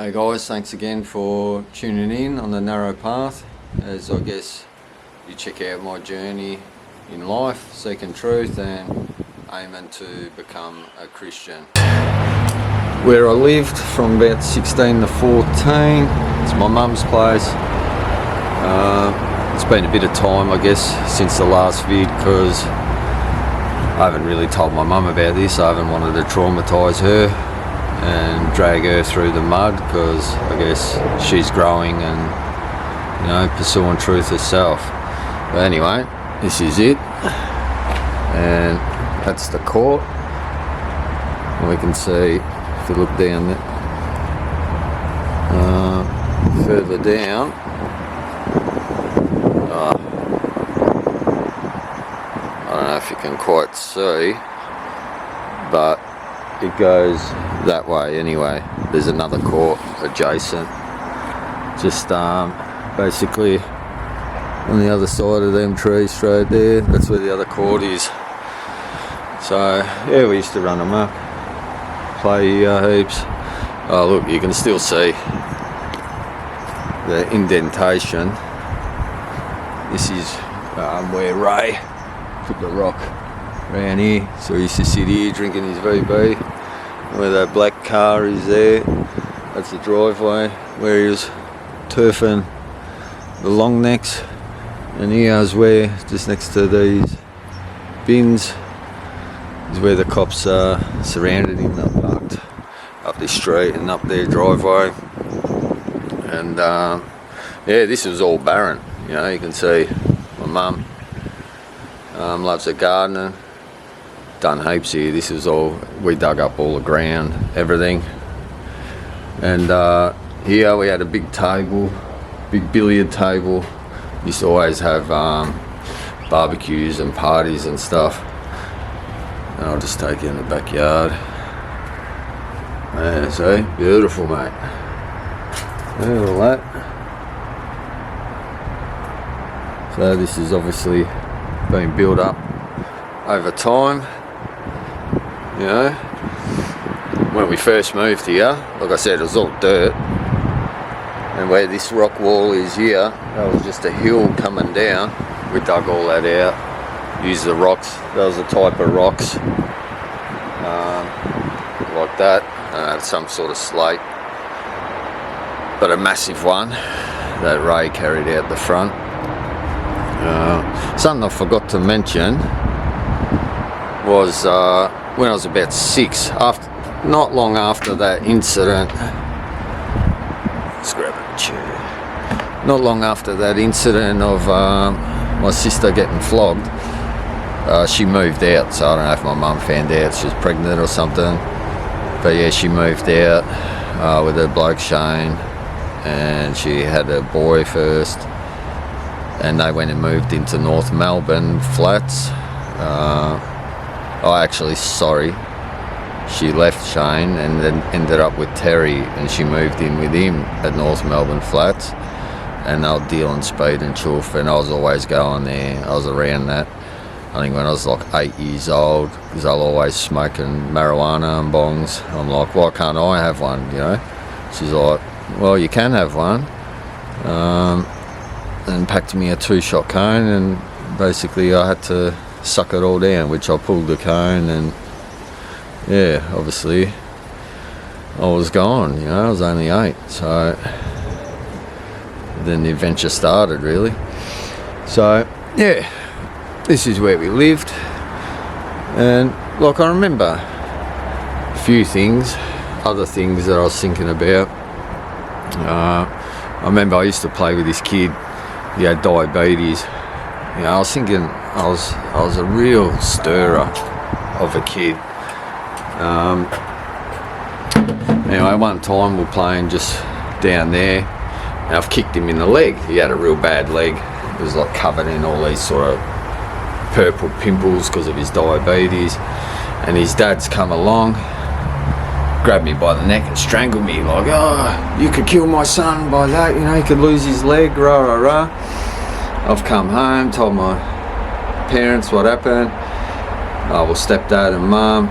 Hey guys, thanks again for tuning in on the narrow path as I guess you check out my journey in life, seeking truth and aiming to become a Christian. Where I lived from about 16 to 14, it's my mum's place. It's been a bit of time I guess since the last vid because I haven't really told my mum about this. I haven't wanted to traumatise her and drag her through the mud because I guess she's growing and pursuing truth herself. But anyway, this is it, and that's the court. And we can see if you look down there, further down. I don't know if you can quite see, but it goes that way anyway. There's another court adjacent, just basically on the other side of them trees straight there. That's where the other court is. So yeah, we used to run amok, play heaps. Oh look, you can still see the indentation. This is where Ray put the rock around here, so he used to sit here drinking his VB. Where that black car is there, that's the driveway where he was turfing the long necks, and here's where, just next to these bins, is where the cops surrounded him. They parked up this street and up their driveway, and yeah, this was all barren. You can see my mum loves her gardening. Done heaps here. This is all, we dug up all the ground, everything. And here we had a big table, big billiard table. Used to always have barbecues and parties and stuff. And I'll just take you in the backyard. Yeah, see, beautiful, mate. Yeah, all that. So this is obviously been built up over time. When we first moved here, like I said, it was all dirt, and where this rock wall is here, that was just a hill coming down. We dug all that out, used the rocks. That was the type of rocks like that, some sort of slate, but a massive one that Ray carried out the front. Something I forgot to mention was when I was about 6, not long after that incident, let's grab a chair. Not long after that incident of my sister getting flogged, she moved out. So I don't know if my mum found out she was pregnant or something, but yeah, she moved out with her bloke Shane, and she had a boy first, and they went and moved into North Melbourne flats. She left Shane and then ended up with Terry, and she moved in with him at North Melbourne Flats, and they were dealing speed and chuff, and I was always going there. I was around that, I think when I was like 8 years old, because they were always smoking marijuana and bongs. I'm like, why can't I have one, She's like, well, you can have one, and packed me a 2-shot cone, and basically I had to suck it all down, which I pulled the cone, and yeah, obviously I was gone. I was only 8, so then the adventure started really. So yeah, this is where we lived, and like I remember a few things, other things that I was thinking about. I remember I used to play with this kid. He had diabetes. I was thinking I was a real stirrer of a kid. Anyway, one time we were playing just down there, and I've kicked him in the leg. He had a real bad leg. It was like covered in all these sort of purple pimples because of his diabetes. And his dad's come along, grabbed me by the neck and strangled me, like, oh, you could kill my son by that, he could lose his leg, rah, rah, rah. I've come home, told my parents what happened, well, stepdad and mum,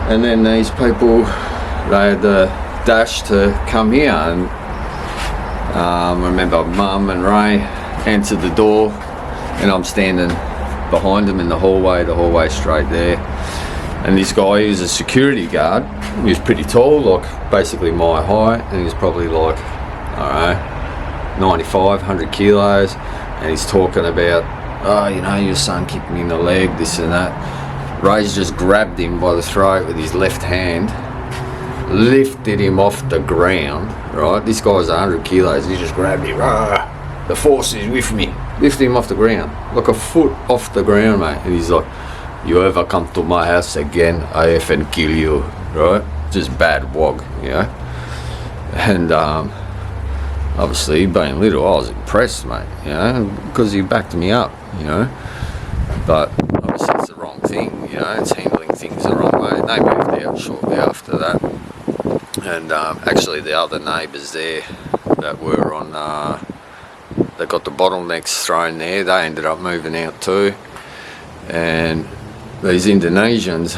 and then these people, they had the dash to come here, and I remember Mum and Ray answered the door, and I'm standing behind them in the hallway straight there. And this guy, he was a security guard. He was pretty tall, like basically my height, and he was probably like, I don't know, 95, 100 kilos. And he's talking about, oh, you know, your son kicked me in the leg, this and that. Ray's just grabbed him by the throat with his left hand, lifted him off the ground, right? This guy's 100 kilos, he just grabbed him. The force is with me. Lifted him off the ground, like a foot off the ground, mate. And he's like, you ever come to my house again, I effing kill you, right? Just bad wog, you know? And obviously, being little, I was impressed, mate, you know, because he backed me up, you know? But obviously it's the wrong thing, you know? It's handling things the wrong way. They moved out shortly after that. And actually the other neighbours there that were on, they got the bottlenecks thrown there, they ended up moving out too. And these Indonesians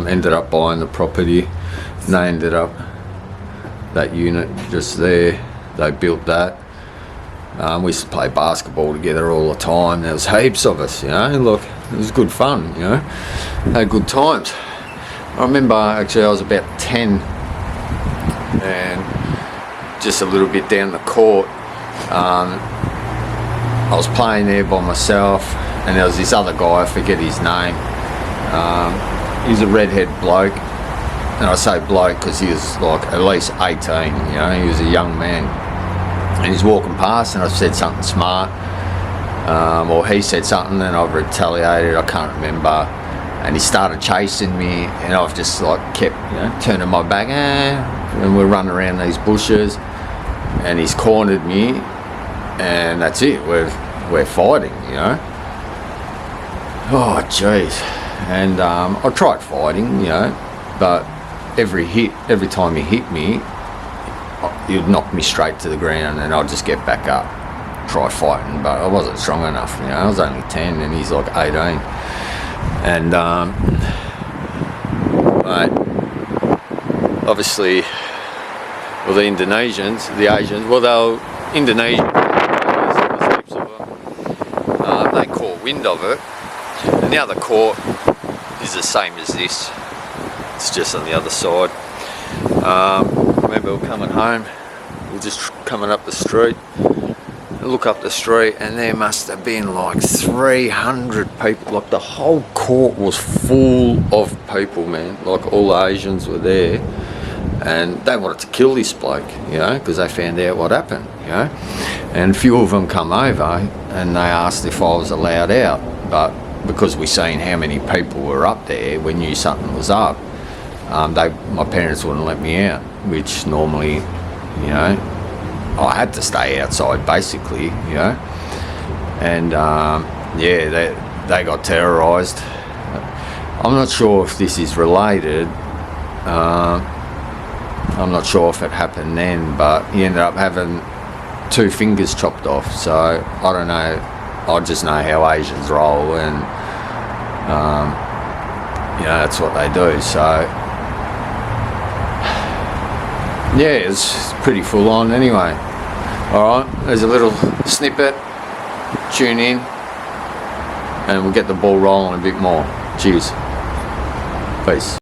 ended up buying the property, and they ended up, that unit just there, they built that. We used to play basketball together all the time. There was heaps of us, you know. Look, it was good fun, you know. Had good times. I remember actually I was about 10, and just a little bit down the court, I was playing there by myself, and there was this other guy, I forget his name. He's a redhead bloke, and I say bloke because he was like at least 18, you know, he was a young man. And he's walking past, and I said something smart, or he said something, and I've retaliated, I can't remember. And he started chasing me, and I've just like kept, you know, turning my back, and we're running around these bushes, and he's cornered me, and that's it, we're fighting, you know. Oh jeez. And I tried fighting, you know, but every time he hit me, he'd knock me straight to the ground, and I'd just get back up, try fighting, but I wasn't strong enough, you know. I was only 10 and he's like 18. And but obviously, well, the Indonesians, the Asians, well, they were Indonesian, there's heaps of them. They caught wind of it, and the other court is the same as this, it's just on the other side. I remember we were coming home, we were just coming up the street, look up the street, and there must have been like 300 people, like the whole court was full of people, man, like all the Asians were there, and they wanted to kill this bloke, you know, because they found out what happened, you know. And a few of them come over, and they asked if I was allowed out, but because we seen how many people were up there, we knew something was up. My parents wouldn't let me out, which normally, you know, I had to stay outside basically, you know. And yeah, they got terrorised. I'm not sure if this is related. I'm not sure if it happened then, but he ended up having 2 fingers chopped off. So I don't know. I just know how Asians roll, and you know, that's what they do. So yeah, it's pretty full on anyway. Alright, there's a little snippet, tune in, and we'll get the ball rolling a bit more. Cheers. Peace.